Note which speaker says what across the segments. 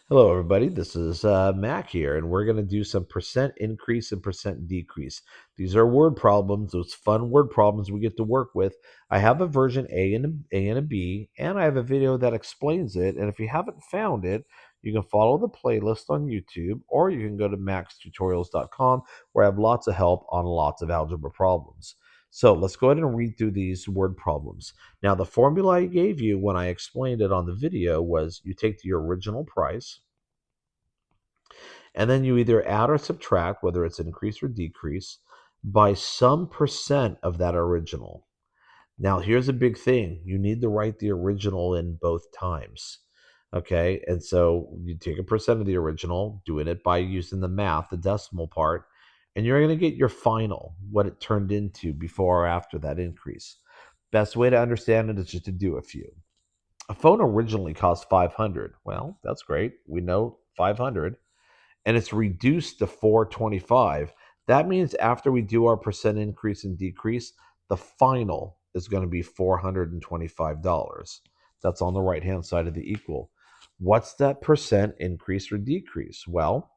Speaker 1: Hello, everybody. This is Mac here, and we're going to do some percent increase and percent decrease. These are word problems, those fun word problems we get to work with. I have a version A and a B, and I have a video that explains it. And if you haven't found it, you can follow the playlist on YouTube, or you can go to maxtutorials.com, where I have lots of help on lots of algebra problems. So let's go ahead and read through these word problems. Now, the formula I gave you when I explained it on the video was you take the original price, and then you either add or subtract, whether it's increase or decrease, by some percent of that original. Now, here's a big thing. You need to write the original in both times. Okay, and so you take a percent of the original, doing it by using the math, the decimal part, and you're going to get your final, what it turned into before or after that increase. Best way to understand it is just to do a few. A phone originally cost 500. Well, that's great. We know 500, and it's reduced to 425. That means after we do our percent increase and decrease, the final is going to be $425. That's on the right hand side of the equal. What's that percent increase or decrease? Well,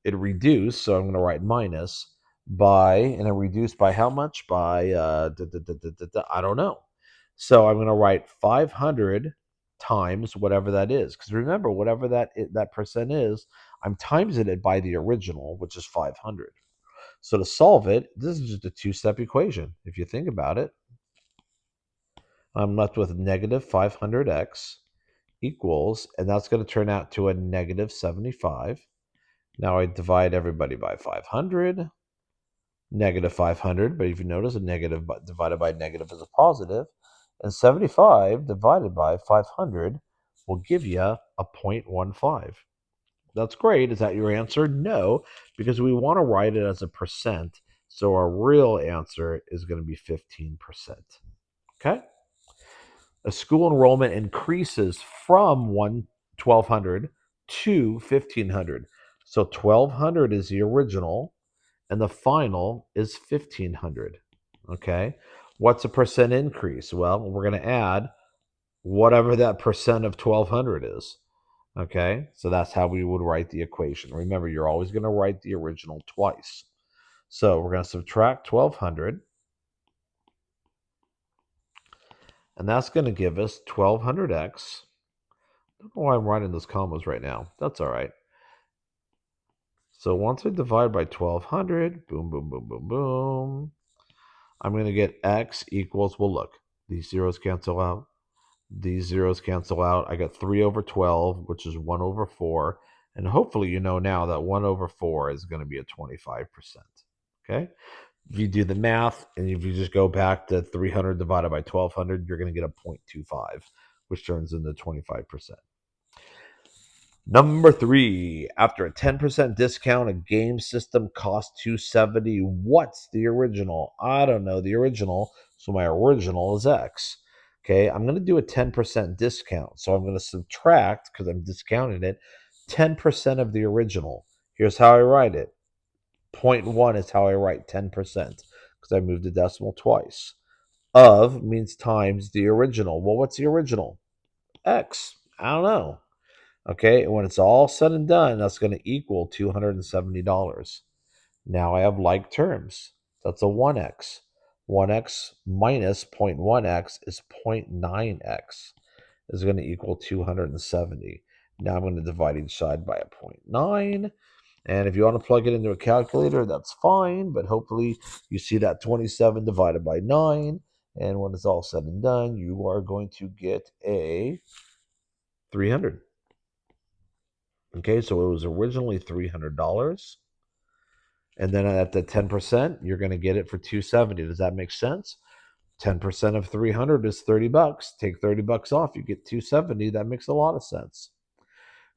Speaker 1: it reduced, so I'm going to write minus by, and it reduced by how much? By, I don't know. So I'm going to write 500 times whatever that is. Because remember, whatever that percent is, I'm timesing it by the original, which is 500. So to solve it, this is just a two-step equation. If you think about it, I'm left with negative 500x equals, and that's going to turn out to a negative 75. Now I divide everybody by 500, negative 500, but if you notice, a negative divided by negative is a positive, and 75 divided by 500 will give you a 0.15. That's great. Is that your answer? No, because we want to write it as a percent, so our real answer is going to be 15%. Okay? A school enrollment increases from 1,200 to 1,500. So 1,200 is the original, and the final is 1,500. Okay? What's a percent increase? Well, we're going to add whatever that percent of 1,200 is. Okay? So that's how we would write the equation. Remember, you're always going to write the original twice. So we're going to subtract 1,200, and that's going to give us 1,200x. I don't know why I'm writing those commas right now. That's all right. So once I divide by 1,200, boom, boom, boom, boom, boom, I'm going to get x equals, well, look, these zeros cancel out. These zeros cancel out. I got 3 over 12, which is 1 over 4. And hopefully you know now that 1 over 4 is going to be a 25%. Okay? If you do the math, and if you just go back to 300 divided by 1,200, you're going to get a 0.25, which turns into 25%. Number 3, after a 10% discount, a game system costs $270. What's the original? I don't know the original, so my original is X. Okay, I'm going to do a 10% discount. So I'm going to subtract, because I'm discounting it, 10% of the original. Here's how I write it. 0.1 is how I write 10%, because I moved the decimal twice. Of means times the original. Well, what's the original? X. I don't know. Okay, and when it's all said and done, that's going to equal $270. Now I have like terms. That's a 1x. 1x minus 0.1x is 0.9x is going to equal 270. Now I'm going to divide each side by a 0.9. And if you want to plug it into a calculator, that's fine. But hopefully you see that 27 divided by 9. And when it's all said and done, you are going to get a 300. Okay, so it was originally $300. And then at the 10%, you're going to get it for 270. Does that make sense? 10% of 300 is 30 bucks. Take 30 bucks off, you get 270. That makes a lot of sense.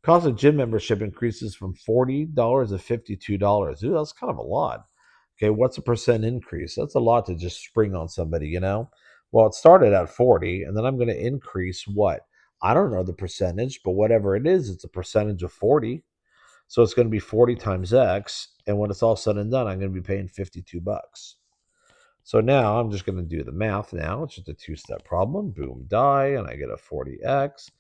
Speaker 1: Cost of gym membership increases from $40 to $52. Ooh, that's kind of a lot. Okay, what's a percent increase? That's a lot to just spring on somebody, you know? Well, it started at 40, and then I'm going to increase what? I don't know the percentage, but whatever it is, it's a percentage of 40. So it's going to be 40 times X. And when it's all said and done, I'm going to be paying 52 bucks. So now I'm just going to do the math now. It's just a two-step problem. Boom, die, and I get a 40X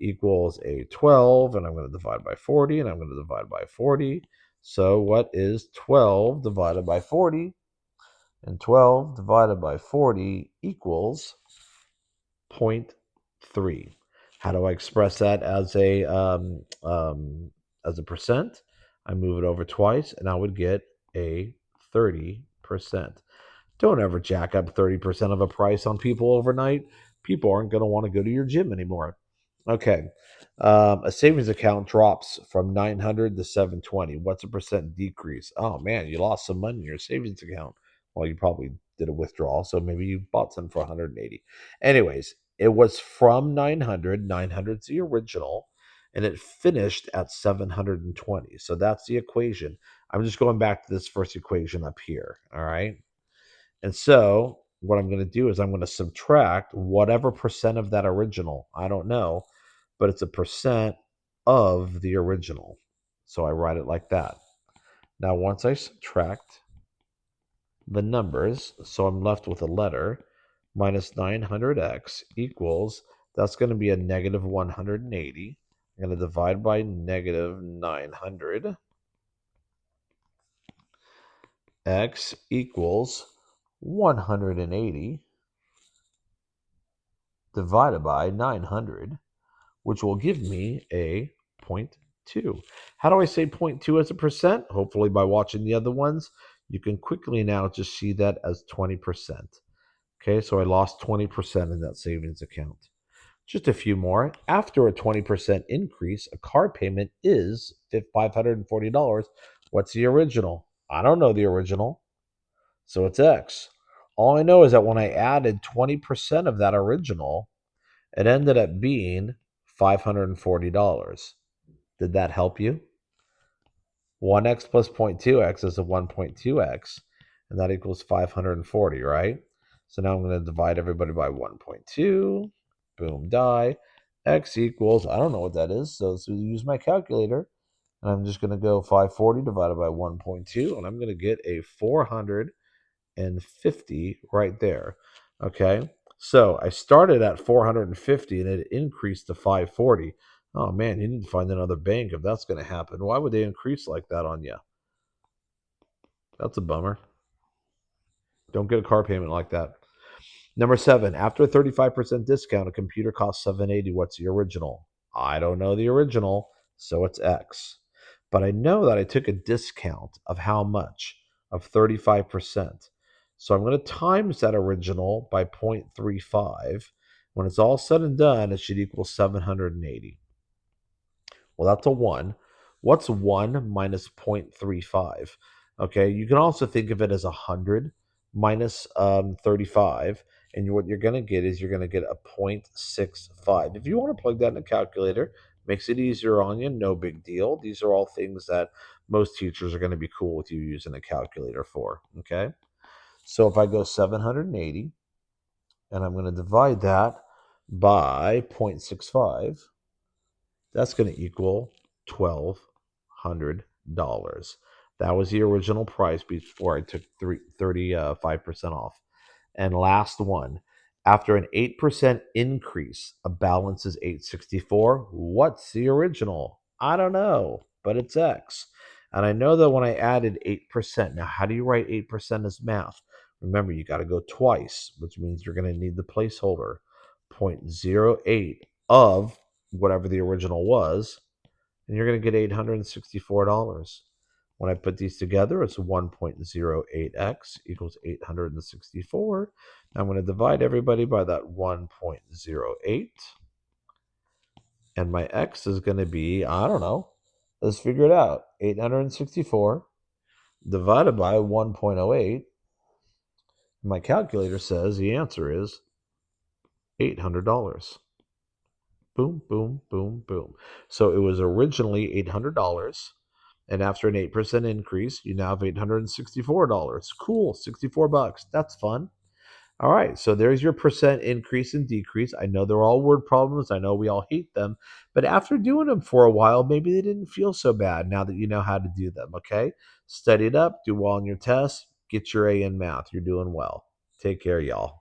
Speaker 1: equals a 12, and I'm going to divide by 40, and I'm going to divide by 40. So what is 12 divided by 40? And 12 divided by 40 equals 0.3. How do I express that as a percent? I move it over twice, and I would get a 30%. Don't ever jack up 30% of a price on people overnight. People aren't going to want to go to your gym anymore. Okay. A savings account drops from 900 to 720. What's a percent decrease? Oh man, you lost some money in your savings account. Well, you probably did a withdrawal, so maybe you bought some for 180. Anyways, it was from 900. 900's the original, and it finished at 720. So that's the equation. I'm just going back to this first equation up here. All right. And so what I'm going to do is I'm going to subtract whatever percent of that original. I don't know, but it's a percent of the original. So I write it like that. Now, once I subtract the numbers, so I'm left with a letter, minus 900x equals, that's going to be a negative 180. I'm going to divide by negative 900. X equals 180 divided by 900, which will give me a 0.2. How do I say 0.2 as a percent? Hopefully by watching the other ones, you can quickly now just see that as 20%. Okay, so I lost 20% in that savings account. Just a few more. After a 20% increase, a car payment is $540. What's the original? I don't know the original, so it's X. All I know is that when I added 20% of that original, it ended up being $540. Did that help you? 1x plus 0.2x is a 1.2x, and that equals 540, right? So now I'm going to divide everybody by 1.2. Boom, die. X equals, I don't know what that is, so let's use my calculator. And I'm just going to go 540 divided by 1.2, and I'm going to get a 450 right there. Okay, so I started at 450 and it increased to 540. Oh man, you need to find another bank if that's going to happen. Why would they increase like that on you? That's a bummer. Don't get a car payment like that. Number 7, after a 35% discount, a computer costs $780. What's the original? I don't know the original, so it's X. But I know that I took a discount of how much? Of 35%. So I'm going to times that original by 0.35. When it's all said and done, it should equal 780. Well, that's a 1. What's 1 minus 0.35? Okay, you can also think of it as 100 minus 35. And what you're going to get is you're going to get a 0.65. If you want to plug that in a calculator, makes it easier on you, no big deal. These are all things that most teachers are going to be cool with you using a calculator for. Okay, so if I go 780 and I'm going to divide that by 0.65, that's going to equal $1,200. That was the original price before I took 35% off. And last one, after an 8% increase, a balance is 864. What's the original? I don't know, but it's X. And I know that when I added 8%, now how do you write 8% as math? Remember, you got to go twice, which means you're going to need the placeholder. 0.08 of whatever the original was, and you're going to get $864. When I put these together, it's 1.08x equals 864. I'm going to divide everybody by that 1.08. And my x is going to be, I don't know, let's figure it out. 864 divided by 1.08. My calculator says the answer is $800. Boom, boom, boom, boom. So it was originally $800. And after an 8% increase, you now have $864. Cool, 64 bucks. That's fun. All right, so there's your percent increase and decrease. I know they're all word problems. I know we all hate them, but after doing them for a while, maybe they didn't feel so bad now that you know how to do them, okay? Study it up, do well on your tests, get your A in math. You're doing well. Take care, y'all.